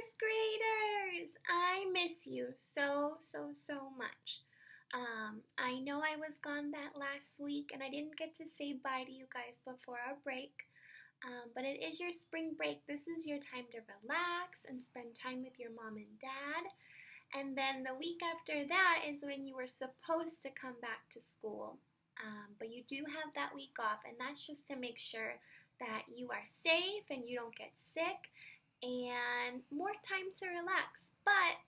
first graders! I miss you so much. I know I was gone that last week and I didn't get to say bye to you guys before our break. But it is your spring break. This is your time to relax and spend time with your mom and dad. And then the week after that is when you were supposed to come back to school. But you do have that week off, and that's just to make sure that you are safe and you don't get sick and more time to relax. But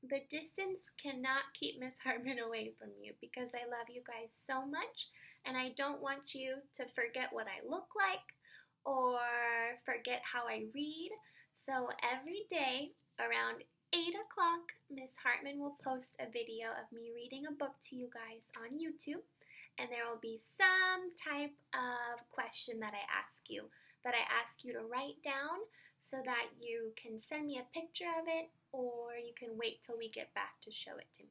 the distance cannot keep Miss Hartman away from you because I love you guys so much and I don't want you to forget what I look like or forget how I read. So every day around 8 o'clock, Miss Hartman will post a video of me reading a book to you guys on YouTube, and there will be some type of question that I ask you to write down so that you can send me a picture of it, or you can wait till we get back to show it to me.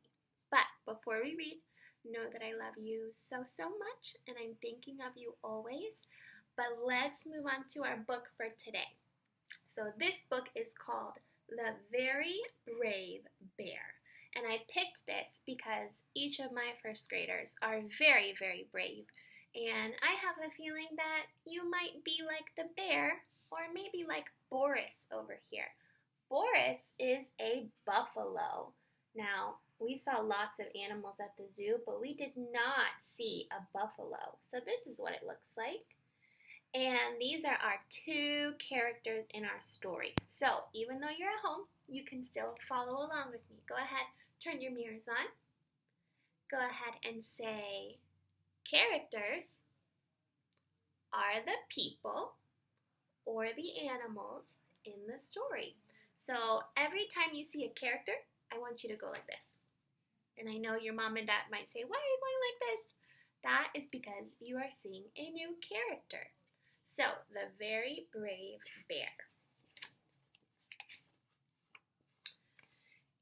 But before we read, know that I love you so much, and I'm thinking of you always. But let's move on to our book for today. So this book is called The Very Brave Bear. And I picked this because each of my first graders are very brave. And I have a feeling that you might be like the bear, or maybe like Boris over here. Boris is a buffalo. Now, we saw lots of animals at the zoo, but we did not see a buffalo. So this is what it looks like. And these are our two characters in our story. So even though you're at home, you can still follow along with me. Go ahead, turn your mirrors on. Go ahead and say, characters are the people or the animals in the story. So every time you see a character, I want you to go like this. And I know your mom and dad might say, why are you going like this? That is because you are seeing a new character. So, The Very Brave Bear.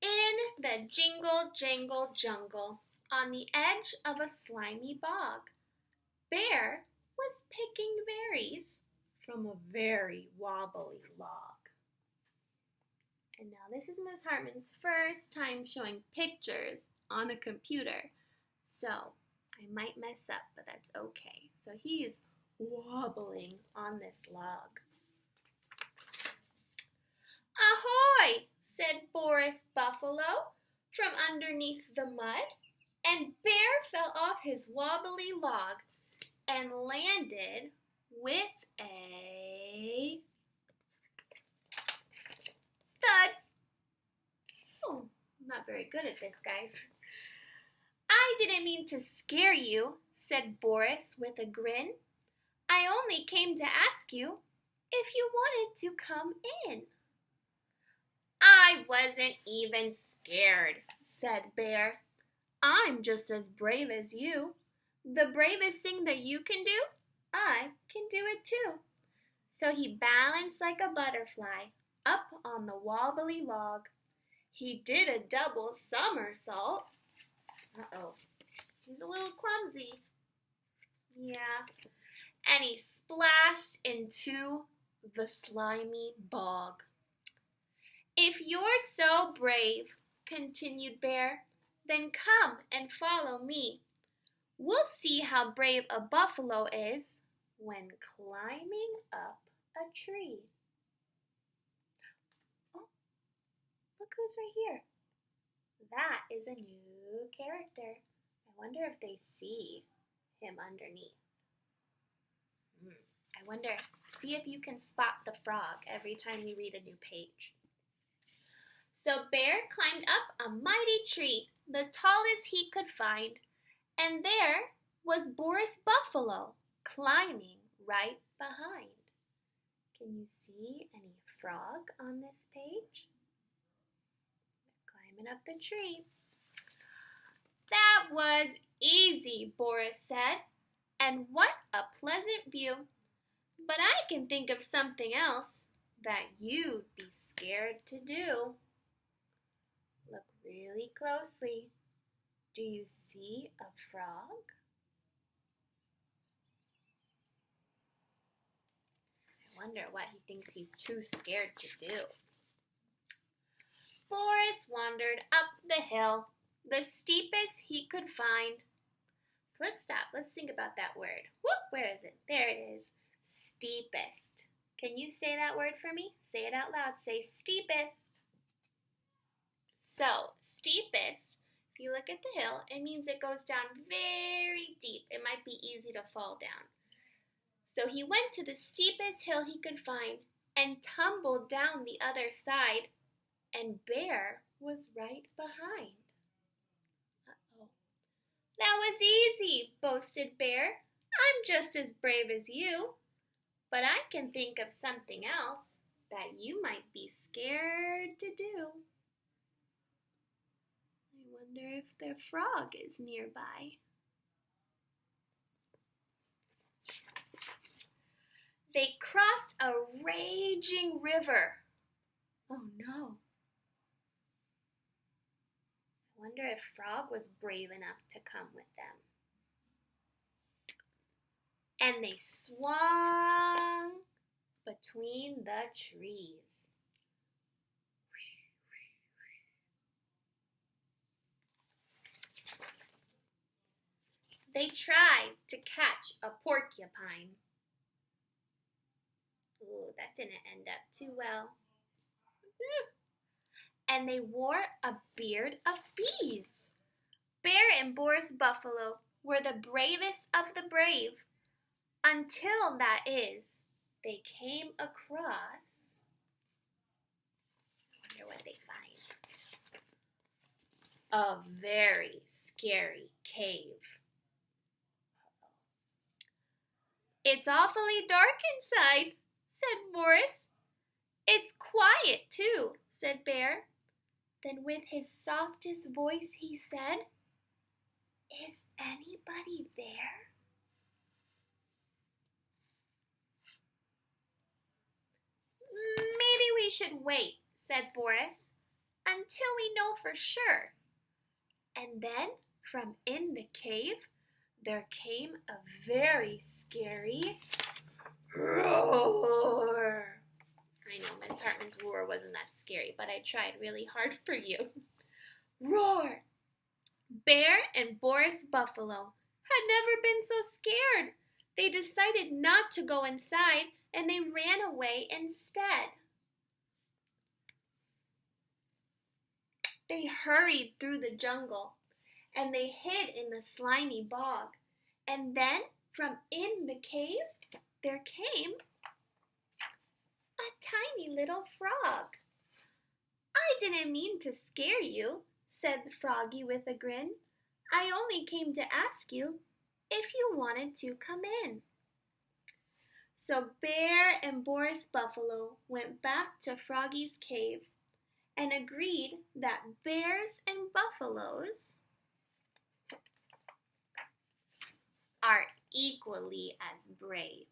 In the jingle jangle jungle, on the edge of a slimy bog, Bear was picking berries from a very wobbly log. And now this is Miss Hartman's first time showing pictures on a computer, so I might mess up, but that's okay. So he is wobbling on this log. Ahoy, said Boris Buffalo from underneath the mud, and Bear fell off his wobbly log and landed with a thud. Oh, I'm not very good at this, guys. I didn't mean to scare you, said Boris with a grin. I only came to ask you if you wanted to come in. I wasn't even scared, said Bear. I'm just as brave as you. The bravest thing that you can do, I can do it too. So he balanced like a butterfly up on the wobbly log. He did a double somersault. Uh-oh, he's a little clumsy. Yeah. And he splashed into the slimy bog. If you're so brave, continued Bear, then come and follow me. We'll see how brave a buffalo is when climbing up a tree. Oh, look who's right here. That is a new character. I wonder if they see him underneath. I wonder, see if you can spot the frog every time you read a new page. So Bear climbed up a mighty tree, the tallest he could find, and there was Boris Buffalo climbing right behind. Can you see any frog on this page? Climbing up the tree. That was easy, Boris said. And what a pleasant view. But I can think of something else that you'd be scared to do. Look really closely. Do you see a frog? I wonder what he thinks he's too scared to do. Boris wandered up the hill, the steepest he could find. So let's stop. Let's think about that word. Whoop, where is it? There it is. Steepest. Can you say that word for me? Say it out loud. Say steepest. So, steepest, if you look at the hill, it means it goes down very deep. It might be easy to fall down. So he went to the steepest hill he could find and tumbled down the other side, and Bear was right behind. Uh-oh. That was easy, boasted Bear. I'm just as brave as you, but I can think of something else that you might be scared to do. I wonder if their frog is nearby. They crossed a raging river. Oh no. I wonder if Frog was brave enough to come with them. And they swung between the trees. They tried to catch a porcupine. Ooh, that didn't end up too well. And they wore a beard of bees. Bear and Boris Buffalo were the bravest of the brave until, that is, they came across, I wonder what they find, a very scary cave. It's awfully dark inside, said Boris. It's quiet, too, said Bear. Then with his softest voice he said, Is anybody there? Maybe we should wait, said Boris, until we know for sure. And then from in the cave there came a very scary roar. I know Miss Hartman's roar wasn't that scary, but I tried really hard for you. Roar! Bear and Boris Buffalo had never been so scared. They decided not to go inside, and they ran away instead. They hurried through the jungle, and they hid in the slimy bog. And then, from in the cave, there came a tiny little frog. I didn't mean to scare you, said Froggy with a grin. I only came to ask you if you wanted to come in. So Bear and Boris Buffalo went back to Froggy's cave and agreed that bears and buffaloes are equally as brave.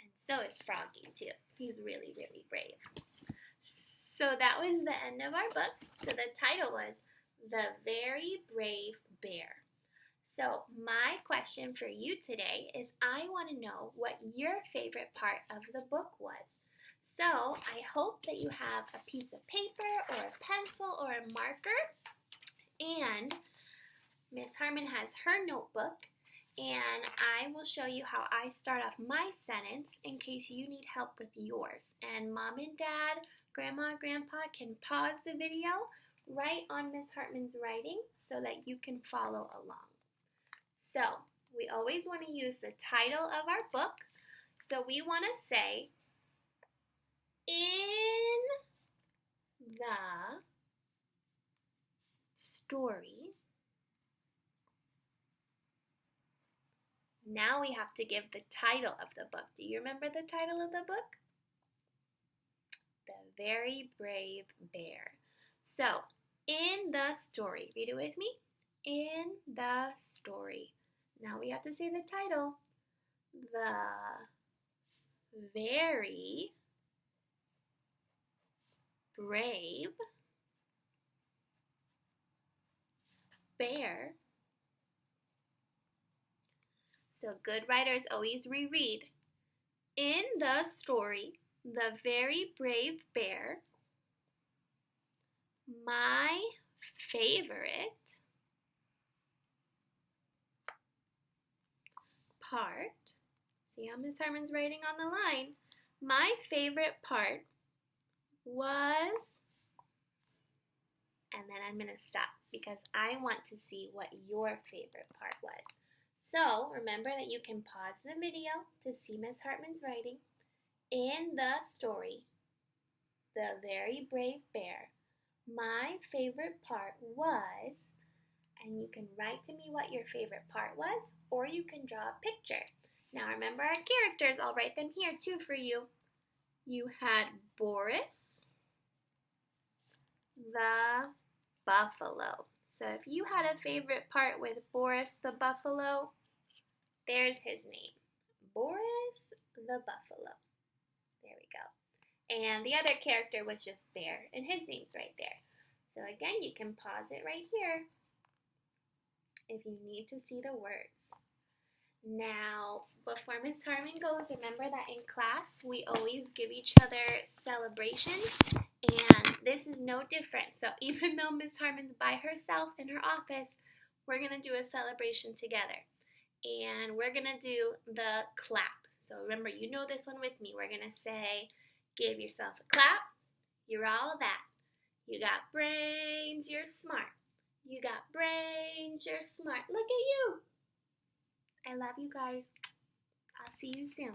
And so is Froggy too. He's really, really brave. So that was the end of our book. So the title was The Very Brave Bear. So my question for you today is, I want to know what your favorite part of the book was. So I hope that you have a piece of paper or a pencil or a marker, and Miss Hartman has her notebook, and I will show you how I start off my sentence in case you need help with yours. And Mom and Dad, Grandma and Grandpa can pause the video right on Miss Hartman's writing so that you can follow along. So we always want to use the title of our book. So we want to say, in the story. Now we have to give the title of the book. Do you remember the title of the book? The Very Brave Bear. So, in the story. Read it with me. In the story. Now we have to say the title. The Very Brave Bear. So good writers always reread. In the story, The very brave bear. My favorite part. See how Miss Hartman's writing on the line. My favorite part was, and then I'm going to stop because I want to see what your favorite part was. So remember that you can pause the video to see Miss Hartman's writing. In the story, The Very Brave Bear, my favorite part was, and you can write to me what your favorite part was, or you can draw a picture. Now remember our characters, I'll write them here too for you. You had Boris the buffalo. So if you had a favorite part with Boris the buffalo, there's his name. Boris the buffalo. There we go. And the other character was just Bear, and his name's right there. So again, you can pause it right here if you need to see the words. Now, before Miss Hartman goes, remember that in class, we always give each other celebrations, and this is no different. So even though Miss Hartman's by herself in her office, we're going to do a celebration together. And we're going to do the clap. So remember, you know this one with me. We're going to say, give yourself a clap. You're all that. You got brains, you're smart. You got brains, you're smart. Look at you. I love you guys. I'll see you soon.